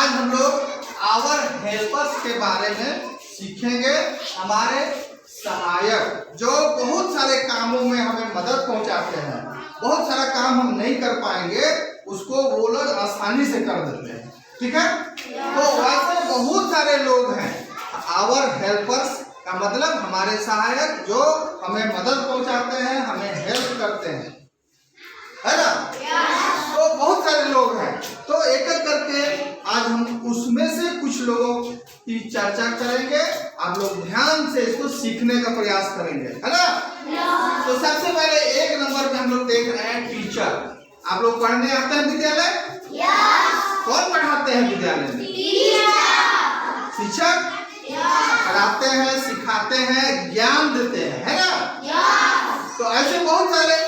आज हम लोग आवर हेल्पर्स के बारे में सीखेंगे। हमारे सहायक जो बहुत सारे कामों में हमें मदद पहुंचाते हैं। बहुत सारा काम हम नहीं कर पाएंगे, उसको वो लोग आसानी से कर देते हैं। ठीक है, तो वैसे बहुत सारे लोग हैं। आवर हेल्पर्स का मतलब हमारे सहायक जो हमें मदद पहुंचाते हैं, हमें हेल्प करते हैं, है ना। तो बहुत सारे लोग हैं, तो एक एक करके आज हम उसमें से कुछ लोगों की चर्चा करेंगे। आप लोग ध्यान से इसको सीखने का प्रयास करेंगे, है ना। तो सबसे पहले एक नंबर पे हम लोग देख रहे हैं टीचर। आप लोग पढ़ने आते हैं विद्यालय? कौन पढ़ाते हैं विद्यालय में? शिक्षक पढ़ाते हैं, सिखाते हैं, ज्ञान देते हैं, है ना। तो ऐसे बहुत सारे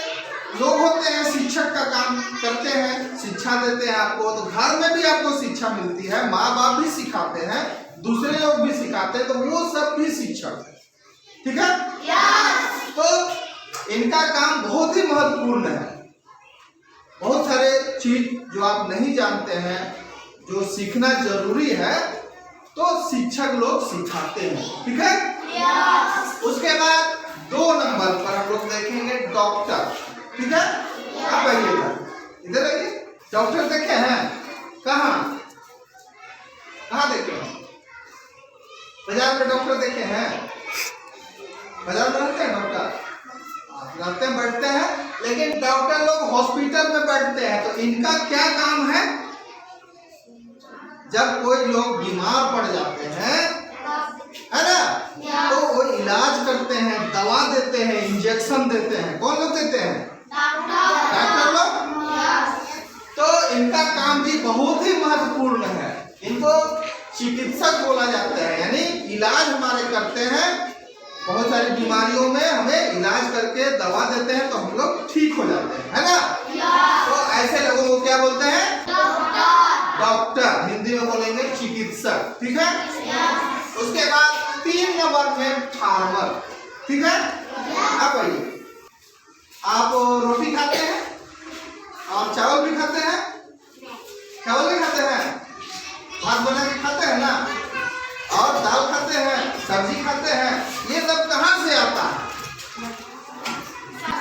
लोग होते हैं, शिक्षक का काम करते हैं, शिक्षा देते हैं आपको। तो घर में भी आपको शिक्षा मिलती है, माँ बाप भी सिखाते हैं, दूसरे लोग भी सिखाते हैं, तो वो सब भी शिक्षक है। ठीक है, तो इनका काम बहुत ही महत्वपूर्ण है। बहुत सारे चीज जो आप नहीं जानते हैं, जो सीखना जरूरी है, तो शिक्षक लोग सिखाते हैं। ठीक है, उसके बाद 2 नंबर पर हम लोग देखेंगे डॉक्टर। ठीक है, आप आइएगा, इधर आइए। डॉक्टर देखे हैं? कहाँ कहाँ देखे हैं? बाजार में डॉक्टर देखे हैं? बाजार में रहते हैं डॉक्टर? रहते हैं, बैठते हैं, लेकिन डॉक्टर लोग हॉस्पिटल में बैठते हैं। तो इनका क्या काम है? जब कोई लोग बीमार पड़ जाते हैं, है ना, तो वो इलाज करते हैं, दवा देते हैं, इंजेक्शन देते हैं। कौन लोग देते हैं? डॉक्टर लोग। तो इनका काम भी बहुत ही महत्वपूर्ण है। इनको चिकित्सक बोला जाता है, यानी इलाज हमारे करते हैं। बहुत सारी बीमारियों में हमें इलाज करके दवा देते हैं, तो हम लोग ठीक हो जाते हैं, है ना। तो ऐसे लोगों को क्या बोलते हैं? डॉक्टर। हिंदी में बोलेंगे चिकित्सक। ठीक है, उसके बाद 3 नंबर में फार्मर। ठीक है, आप आइए। आप रोटी खाते हैं और चावल भी खाते हैं? चावल भी खाते हैं, भात बना के खाते हैं ना, और दाल खाते हैं, सब्जी खाते हैं। ये सब कहाँ से आता है?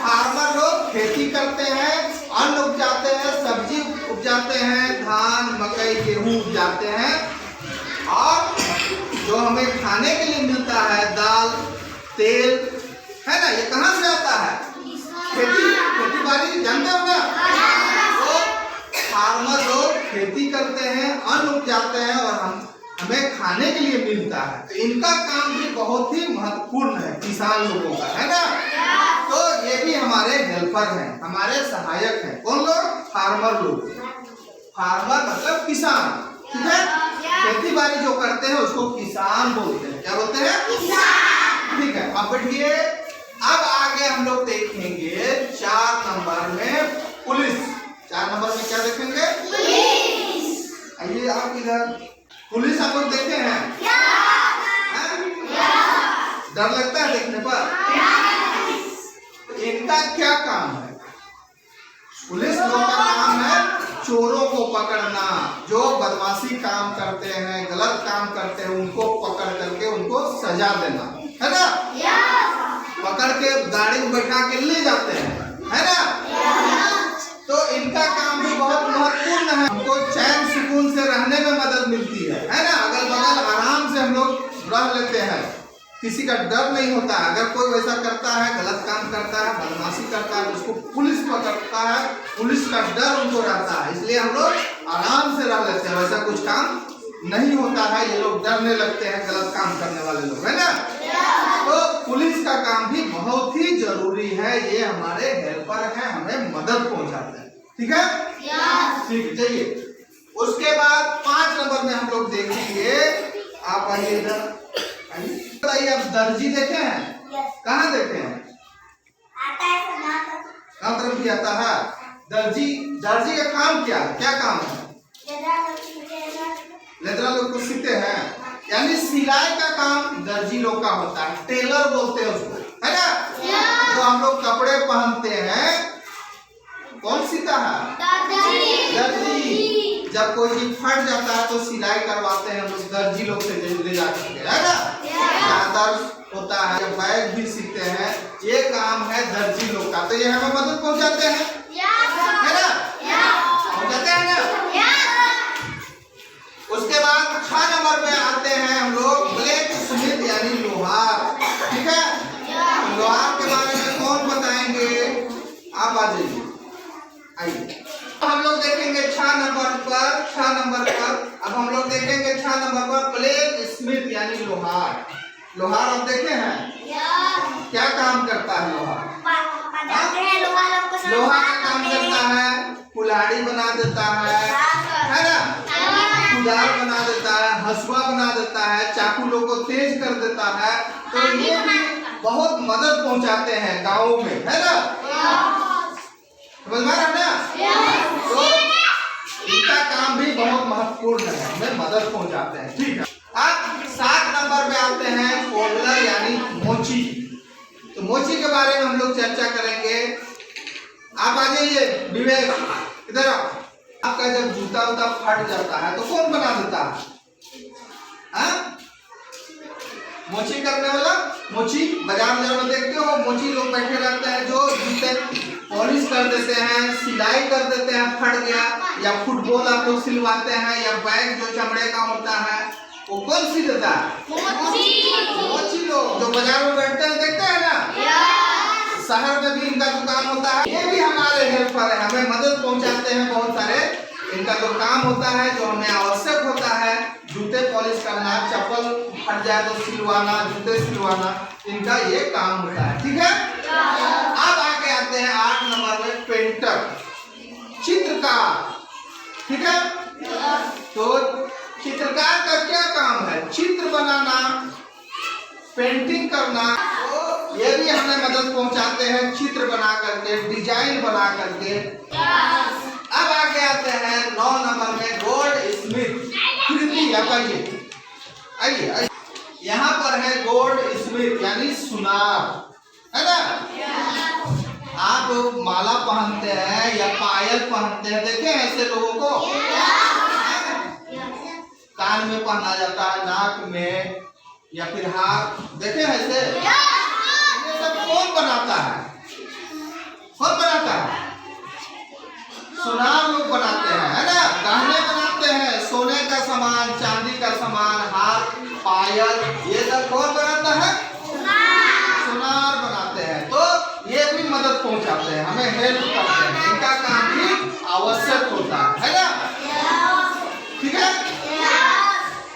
फार्मर लोग खेती करते हैं, अन्न उपजाते हैं, सब्जी उपजाते हैं, धान, मकई, गेहूं उपजाते हैं, और जो हमें खाने के लिए मिलता है, दाल, तेल, है ना, ये कहाँ से आता है? खेती बाड़ी जानते हो ना। तो फार्मर लोग खेती करते हैं, अन्न उपजाते हैं, और हमें खाने के लिए मिलता है। तो इनका काम भी बहुत ही महत्वपूर्ण है, किसान लोगों का, है ना। तो ये भी हमारे हेल्पर हैं, हमारे सहायक हैं। कौन लोग? फार्मर लोग। फार्मर मतलब किसान। ठीक है, खेती बाड़ी जो करते हैं उसको किसान बोलते हैं। क्या बोलते हैं? किसान। ठीक है, अब बैठिए। अब आगे हम लोग देखेंगे 4 नंबर में पुलिस। 4 नंबर में क्या देखेंगे? पुलिस। आइए आप इधर। पुलिस आप लोग देखे हैं? डर लगता है देखने पर? इनका क्या काम है? पुलिस लोग का काम है चोरों को पकड़ना। जो बदमाशी काम करते हैं, गलत काम करते हैं, उनको पकड़ करके उनको सजा देना, है ना। पकड़ के गाड़ी में बैठा के ले जाते हैं, है ना। तो इनका काम भी बहुत महत्वपूर्ण है। हमको चैन सुकून से रहने में मदद मिलती है ना। अगल बगल आराम से हम लोग रह लेते हैं, किसी का डर नहीं होता है। अगर कोई वैसा करता है, गलत काम करता है, बदमाशी करता है, तो उसको पुलिस पकड़ता है, पुलिस का डर उनको रहता है, इसलिए हम लोग आराम से रह लेते हैं। वैसा कुछ काम नहीं होता है, ये लोग डरने लगते हैं, गलत काम करने वाले लोग, है ना। तो पुलिस का काम भी बहुत ही जरूरी है। ये हमारे हेल्पर हैं, हमें मदद पहुंचाते हैं। ठीक है, ठीक, चलिए। उसके बाद 5 नंबर में हम लोग देखेंगे। आप आइए इधर, बताइए। आप दर्जी देखे हैं? कहाँ देखे हैं? कहाँ तरफ भी आता है दर्जी? दर्जी का काम क्या है? क्या काम है? लेदरा लोग को सीते हैं, यानी सिलाई का काम दर्जी लोग का होता है। टेलर बोलते हैं उसको, है ना। तो हम लोग कपड़े पहनते हैं, कौन सीता है? दर्जी। जब कोई चीज फट जाता है तो सिलाई करवाते हैं हम लोग दर्जी लोग से ले जा करके, है ना। चादर होता है, जब बैग भी सीखते हैं, ये काम है दर्जी लोग का। तो ये हमें मदद पहुंचाते हैं, है ना, पहुंचाते हैं ना। उसके बाद 6 नंबर पे आते हैं हम लोग ब्लैक स्मिथ यानी लोहार, ठीक है। लोहार के बारे में कौन बताएंगे, आप आ जाइए, आइए। हम लोग देखेंगे 6 नंबर पर अब हम लोग देखेंगे 6 नंबर पर ब्लैक स्मिथ यानी लोहार। लोहार आप देखे हैं क्या काम करता है लोहार? लोहा का काम करता है, कुल्हाड़ी बना देता है ना, कुदाल बना देता है, हसुआ बना देता है, चाकू लोग को तेज कर देता है। तो ये भी बहुत मदद पहुंचाते हैं गाँव में, है ना, समझ में आ रहा है ना। तो इनका काम भी बहुत महत्वपूर्ण है, हमें मदद पहुंचाते हैं, ठीक है। अब 7 नंबर पे आते हैं फोल्डर यानी मोची। तो मोची के बारे में हम लोग चर्चा करेंगे। आप आ जाइए विवेक, इधर आओ। आपका जब जूता उता फट जाता है तो कौन बना देता है? मोची करने वाला, मोची बाजार में देखते हो, मोची लोग बैठे रहते हैं जो जूते पॉलिश कर देते हैं, सिलाई कर देते हैं, फट गया, या फुटबॉल आप लोग सिलवाते हैं, या बैग जो चमड़े का होता है वो कौन सी देता है? मोची लोग जो बाजार में बैठते हैं, देखते हैं ना। शहर में भी इनका दुकान होता है, ये भी हमारे हेल्पर है, हमें मदद पहुंचाते हैं बहुत सारे। इनका जो काम होता है जो हमें आवश्यक होता है, जूते पॉलिश करना, चप्पल फट जाए तो सिलवाना, जूते सिलवाना, इनका ये काम होता है, ठीक है। अब आगे आते हैं 8 नंबर में पेंटर, चित्रकार, ठीक है। तो चित्रकार का क्या काम है? चित्र बनाना, पेंटिंग करना। तो ये भी हमें मदद पहुंचाते हैं चित्र बना करके, डिजाइन बना करके। अब आगे आते हैं 9 नंबर में गोल्ड स्मिथ, आइए। यहाँ पर है गोल्ड स्मिथ यानी सुनार, है ना। आप माला पहनते हैं या पायल पहनते हैं, देखे हैं ऐसे लोगों को? कान में पहना जाता है, नाक में, या फिर हाथ, देखे हैं ऐसे? ये सब कौन बनाता है? कौन बनाता है? सुनार लोग बनाते हैं, है ना। गहने बनाते हैं, सोने का सामान, चांदी का सामान, हार, पायल, ये सब कौन बनाता है? सुनार बनाते हैं। तो ये भी मदद पहुंचाते हैं, हमें हेल्प करते हैं, इनका काम भी आवश्यक होता है ना, ठीक है।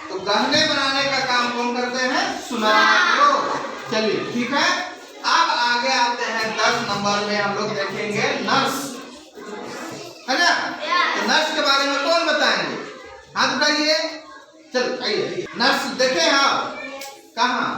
तो गहने बनाने का काम कौन करते हैं? सुनार लोग। चलिए ठीक है। अब आगे आते हैं 10 नंबर में हम लोग देखेंगे नर्स, है ना। तो नर्स के बारे में कौन बताएंगे? हाथ उठाइए, चल आइए। नर्स देखे आप कहाँ?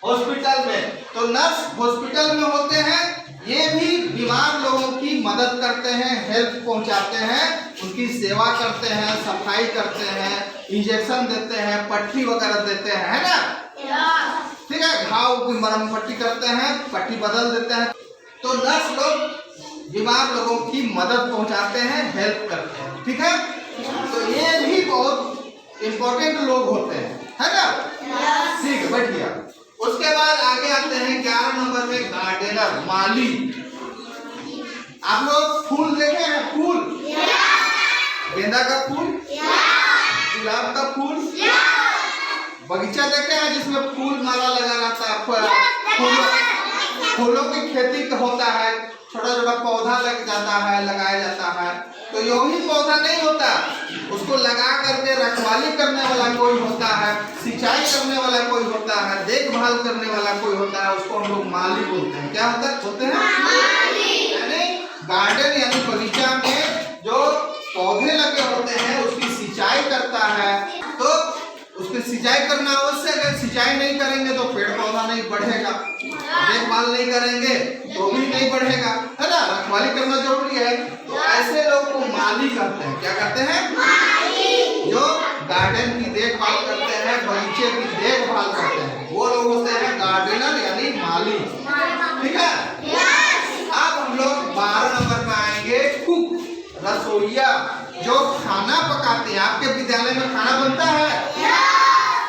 हॉस्पिटल में। तो नर्स हॉस्पिटल में होते हैं, ये भी बीमार लोगों की मदद करते हैं, हेल्प पहुंचाते हैं, उनकी सेवा करते हैं, सफाई करते हैं, इंजेक्शन देते हैं, पट्टी वगैरह देते हैं, है ना, ठीक है। घाव की मरहम पट्टी करते हैं, पट्टी बदल देते हैं। तो नर्स लोग बीमार लोगों की मदद पहुंचाते हैं, हेल्प करते हैं, ठीक है। तो ये भी बहुत इम्पोर्टेंट लोग होते हैं, है ना, ठीक है, बैठ गया। उसके बाद आगे आते हैं 11 नंबर में गार्डनर, माली। आप लोग फूल देखे हैं? फूल, गेंदा का फूल, गुलाब का फूल, बगीचा देखे हैं जिसमें फूल माला लगा रहता है, फूलों की खेती होता है, छोटा छोटा पौधा लग जाता है, लगाया जाता है। तो यही पौधा नहीं होता, उसको लगा करके रखवाली करने वाला कोई होता है, सिंचाई करने वाला कोई होता है, देखभाल करने वाला कोई होता है, उसको हम लोग माली बोलते हैं। क्या होते हैं? यानी गार्डन यानी बगीचा में जो पौधे लगे होते हैं उसकी सिंचाई करता है। तो उसकी सिंचाई करना आवश्यक है, सिंचाई नहीं करेंगे तो पेड़ पौधा नहीं बढ़ेगा, देखभाल नहीं करेंगे तो भी नहीं बढ़ेगा, है ना, रखवाली करना जरूरी है। तो ऐसे लोग को माली कहते हैं। क्या कहते हैं? माली। जो गार्डन की देखभाल करते हैं, बगीचे की देखभाल करते हैं, वो लोग होते हैं गार्डनर यानी माली, ठीक है। अब हम लोग 12 नंबर में आएंगे कुक, रसोइया, जो खाना आपके विद्यालय में खाना बनता है?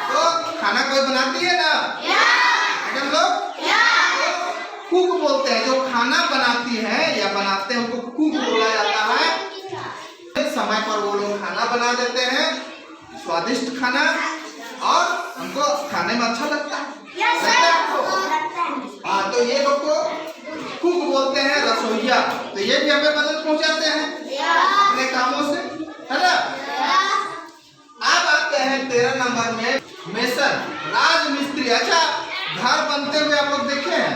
तो खाना कोई बनाती है ना? मैडम लोग कुक बोलते हैं, जो खाना बनाती है या बनाते हैं उनको कुक बोला जाता है। समय पर वो लोग खाना बना देते हैं, स्वादिष्ट खाना, और हमको खाने में अच्छा लगता है। हाँ, तो ये लोग को कुक बोलते हैं, रसोइया। तो ये भी हमें मदद पहुंचाते हैं अपने कामों से, है ना। अब आते हैं 13 नंबर में, मेसन, राजमिस्त्री। अच्छा, घर बनते हुए आप लोग देखे हैं?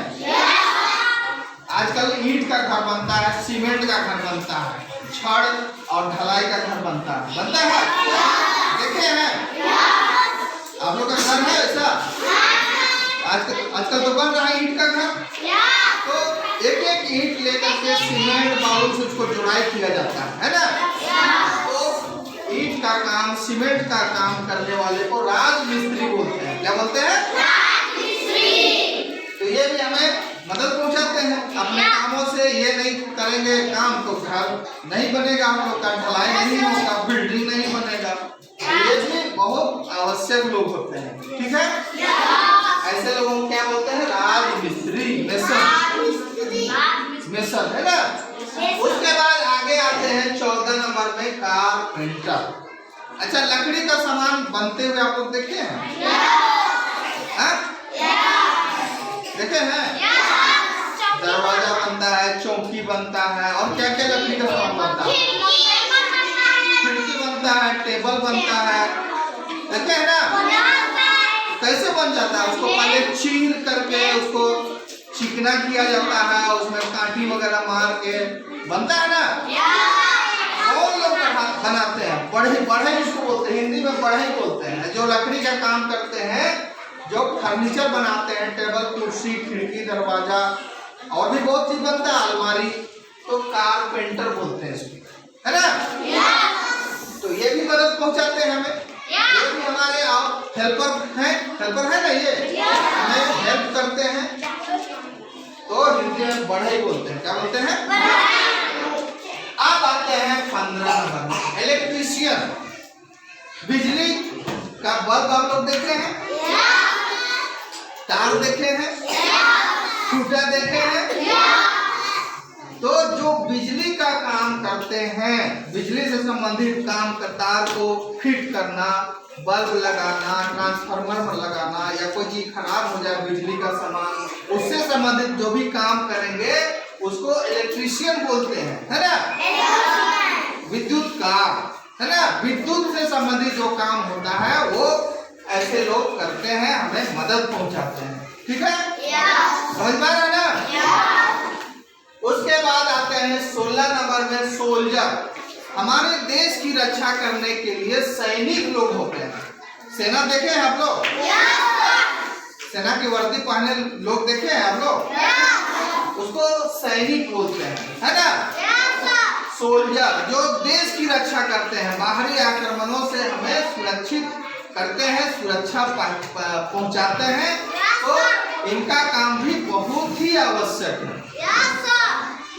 आजकल ईंट का घर बनता है, सीमेंट का घर बनता है, छड़ और ढलाई का घर बनता है, देखे हैं? आप लोग का घर है ऐसा? आजकल तो बन रहा है ईंट का घर। तो एक एक ईंट लेकर के सीमेंट बालू से उसको जुड़ाई किया जाता है ना। तो ईंट का काम, सीमेंट का काम करने वाले को राजमिस्त्री बोलते हैं। क्या बोलते हैं? तो ये भी हमें मदद पहुंचाते हैं अपने कामों से। ये नहीं करेंगे काम तो घर नहीं बनेगा, हम लोग का ढलाई नहीं होगा, बिल्डिंग नहीं बनेगा। ये भी बहुत आवश्यक लोग होते हैं, ठीक है। ऐसे लोगों को क्या बोलते हैं? राजमिस्त्री, मेसन, है ना। उसके बाद आगे आते हैं 14 नंबर में, कारपेंटर। अच्छा, लकड़ी का सामान बनते हुए आप लोग देखे हैं? देखे हैं? दरवाजा बनता है, चौकी बनता है, और क्या क्या लकड़ी का सामान बनता है? खिड़की बनता है, टेबल बनता है, देखे है ना। कैसे बन जाता है? उसको पहले चीर करके उसको चिकना किया जाता है, उसमें कांटी वगैरह मार के बनता है ना। कौन लोग बनाते हैं? बढ़ई जिसको बोलते हैं, हिंदी में बढ़ई बोलते हैं। जो लकड़ी का काम करते हैं, जो फर्नीचर बनाते हैं, टेबल, कुर्सी, खिड़की, दरवाजा, और भी बहुत चीज बनता है, अलमारी, तो कारपेंटर बोलते हैं इसको, है ना। तो ये भी मदद पहुंचाते हैं हमें। ये भी हमारे हेल्पर है ना, ये हमें हेल्प करते हैं। तो हिंदी में बढ़ई बोलते हैं। क्या बोलते हैं? अब आते हैं 15 नंबर में, इलेक्ट्रीशियन। बिजली का बल्ब आप लोग देखे हैं? तार देखे हैं? खूंटा देखे हैं? तो जो बिजली का काम करते हैं, बिजली से संबंधित काम, तार को फिट करना, बल्ब लगाना, ट्रांसफार्मर में लगाना, या कोई चीज खराब हो जाए बिजली का सामान, उससे संबंधित जो भी काम करेंगे उसको इलेक्ट्रीशियन बोलते हैं, है ना। विद्युत काम, है ना। विद्युत से संबंधित जो काम होता है वो ऐसे लोग करते हैं, हमें मदद पहुंचाते हैं, ठीक है। समझ में आ रहा है ना। उसके बाद आते हैं 16 नंबर में, सोल्जर। हमारे देश की रक्षा करने के लिए सैनिक लोग होते हैं। सेना देखे हैं आप लोग? सेना की वर्दी पहने लोग देखे हैं आप लोग? उसको सैनिक बोलते हैं, है ना। सोल्जर जो देश की रक्षा करते हैं, बाहरी आक्रमणों से हमें सुरक्षित करते हैं, सुरक्षा पहुंचाते हैं। तो इनका काम भी बहुत ही आवश्यक है।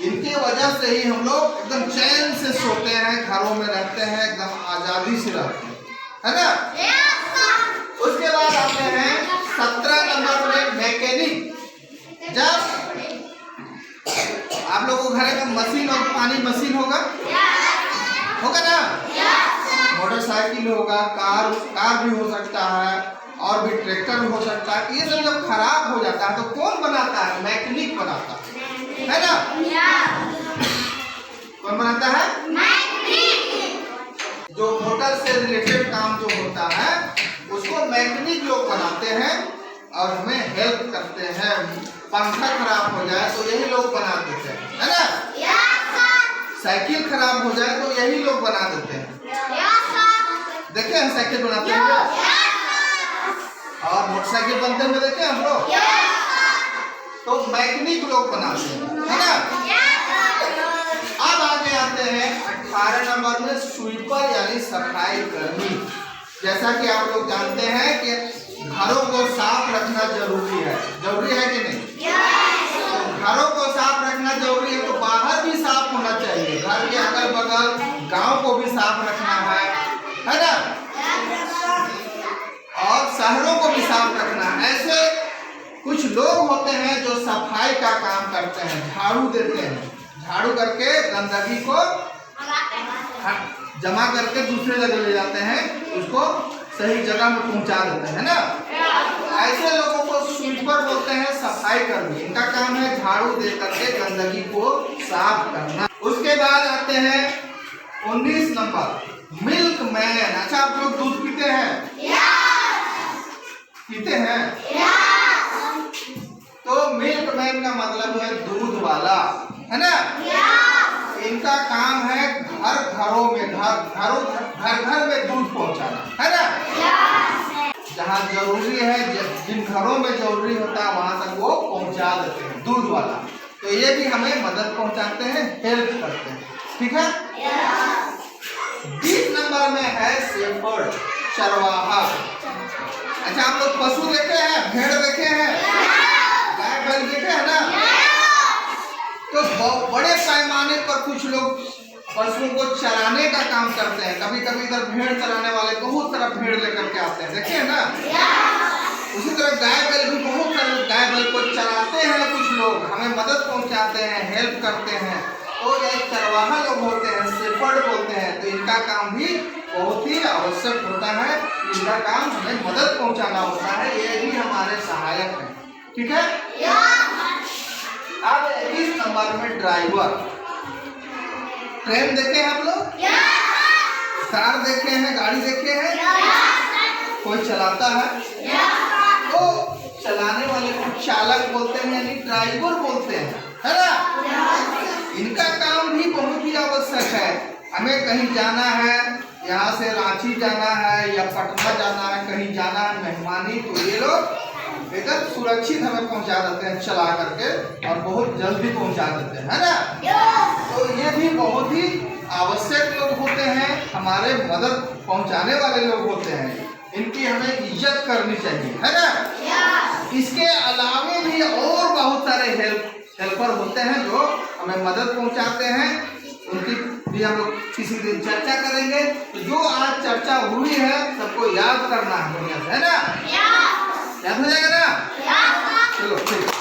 इनके वजह से ही हम लोग एकदम चैन से सोते हैं, घरों में रहते हैं, एकदम आजादी से रहते हैं, है ना। उसके बाद आते हैं 17 नंबर में, मैकेनिक। जब आप लोगों के घर में मशीन और पानी मशीन होगा ना, मोटरसाइकिल होगा, कार भी हो सकता है, और भी ट्रैक्टर भी हो सकता है। ये सब जब खराब हो जाता है तो कौन बनाता है? मैकेनिक बनाता है ना। कौन बनाता है? जो मोटर से रिलेटेड काम जो होता है उसको मैकेनिक लोग बनाते हैं और हमें हेल्प करते हैं। पंखा खराब हो जाए तो यही लोग बना देते हैं, है ना। साइकिल खराब हो जाए तो यही लोग बना देते हैं। देखे हैं साइकिल बनाते हैं, और मोटरसाइकिल बनते हुए देखे हम लोग। तो मैकेनिक लोग बनाते हैं, है ना। अब आगे आते हैं 18 नंबर में, स्वीपर यानी सफाई कर्मी। जैसा कि आप लोग जानते हैं कि घरों को साफ रखना जरूरी है कि नहीं? तो घरों को साफ रखना जरूरी है, तो बाहर भी साफ होना चाहिए। घर के अगल बगल गांव को भी साफ रखना है, है ना। और शहरों को भी साफ रखना। ऐसे कुछ लोग होते हैं जो सफाई का काम करते हैं, झाड़ू देते हैं, झाड़ू करके गंदगी को जमा करके दूसरे जगह ले जाते हैं, उसको सही जगह में पहुंचा देते हैं ना। ऐसे लोगों को स्वीपर बोलते हैं, सफाई कर्मी। इनका काम है झाड़ू दे करके गंदगी को साफ करना। उसके बाद आते हैं 19 नंबर मिल्क मैन। अच्छा, आप लोग दूध पीते हैं? पीते हैं? तो मिल्क मैन का मतलब है दूध वाला, है ना। इनका काम है घरों में घर में दूध पहुंचाना, है ना। जहाँ जरूरी है, जिन घरों में जरूरी होता है वहां तक वो पहुंचा देते हैं, दूध वाला। तो ये भी हमें मदद पहुंचाते हैं, हेल्प करते हैं, ठीक है। 20 नंबर में है शेफर्ड, चरवाहा। अच्छा, आप लोग पशु देखे हैं? भेड़ देखे हैं? गाय बैल देखे हैं ना। तो बड़े पैमाने पर कुछ लोग पशुओं को चराने का काम करते हैं। कभी कभी इधर भेड़ चराने वाले बहुत सारा भेड़ लेकर के आते हैं, देखे ना। उसी तरह गाय बैल भी बहुत सारे गाय बैल को चराते हैं कुछ लोग, हमें मदद पहुंचाते हैं, हेल्प करते हैं। तो ये चरवाहा लोग होते हैं, शेफर्ड बोलते हैं। तो इनका काम भी बहुत ही आवश्यक होता है, इनका काम हमें मदद पहुंचाना होता है, ये भी हमारे सहायक है, ठीक है। अब 21 नंबर में ड्राइवर। ट्रेन देखे हैं आप लोग? कार देखे हैं? गाड़ी देखे हैं? कोई चलाता है तो चलाने वाले को चालक बोलते हैं, यानी ड्राइवर बोलते हैं, है ना। इनका काम भी बहुत ही आवश्यक है। हमें कहीं जाना है, यहाँ से रांची जाना है या पटना जाना है, कहीं जाना है मेहमानी, तो ये लोग एकदम सुरक्षित हमें पहुंचा देते हैं चला करके, और बहुत जल्दी पहुंचा देते हैं, है ना। तो ये भी बहुत ही आवश्यक लोग होते हैं, हमारे मदद पहुंचाने वाले लोग होते हैं। इनकी हमें इज्जत करनी चाहिए, है ना। इसके अलावे भी और बहुत सारे हेल्पर होते हैं जो हमें मदद पहुंचाते हैं, उनकी भी हम लोग किसी दिन चर्चा करेंगे। तो जो आज चर्चा हुई है सबको याद करना है, है ना। याद हो जाएगा ना? चलो ठीक।